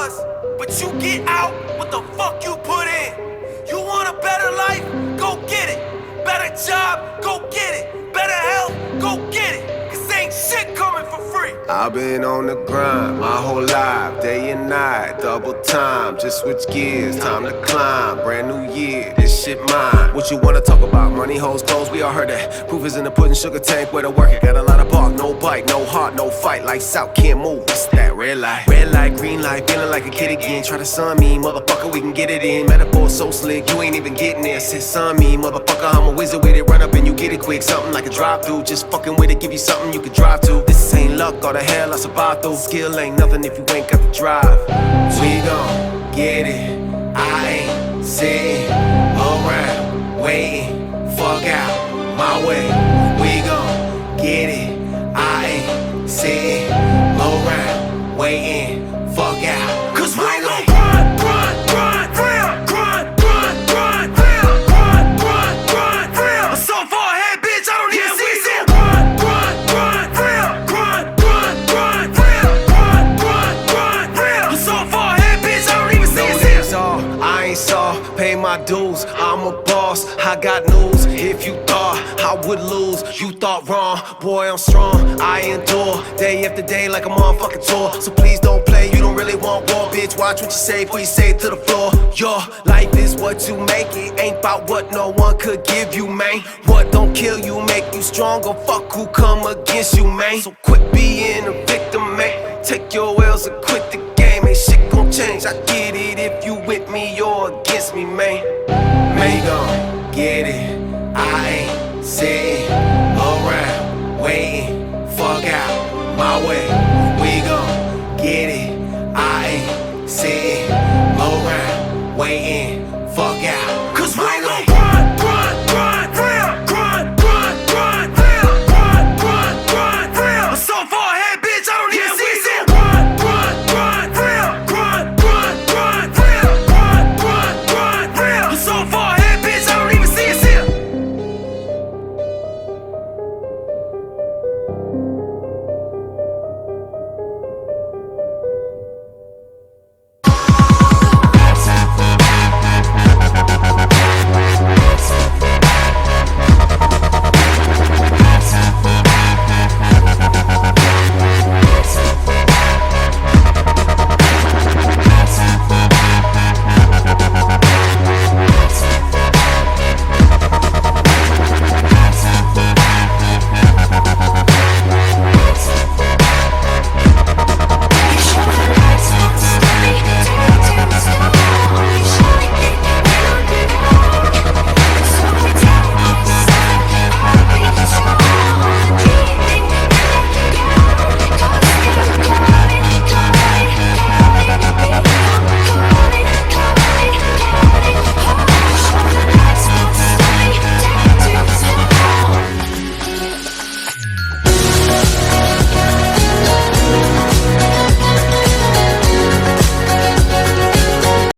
once, but you get out what the fuck you put in. You want a better life? Go get it. Better job? Go get it. Better health? Go get it. Cause ain't shit coming for free. I've been on the grind my whole life, day and night, double time, just switch gears, time to climb, brand new year, this shit mine. What you wanna talk about? Money, hoes, clothes, we all heard that. Proof is in the pudding, sugar tank, where to work it. Got a lot of bark, no bite, no heart, no fight, lights out, can't move, what's that? Red light, green light, feeling like a kid again. Try to sun me, motherfucker, we can get it in. Metaphor so slick, you ain't even getting there. Said sun me, motherfucker, I'm a wizard with it. Run up and you get it quick, something like a drive-through. Just fucking with it, give you something you can drive to. This ain't luck, all the hell I survived through. Skill ain't nothing if you ain't got the drive. We gon' get it, I ain't sitting around waiting, fuck out my way. We gon' get it, I ain't sitting around waiting, fuck out. Cause we gon' grind, real, grind, real. I'm so far ahead, bitch, I don't even see it. Grind, real. I'm so far ahead, bitch, I don't even see it. I ain't saw, pay my dues, I'm a boss, I got news. If you thought I would lose, you thought wrong. Boy, I'm strong, I endure day after day like a motherfucking tour. So please don't play, you don't really want war. Bitch, watch what you say before you say it to the floor. Your life is what you make it, ain't about what no one could give you, man. What don't kill you, make you stronger. Fuck who come against you, man. So quit being a victim, man. Take your L's and quit the game, ain't shit gon' change. I get it if you with me or against me, man. Man, gon' get it, I ain't sitting around waiting, fuck out my way.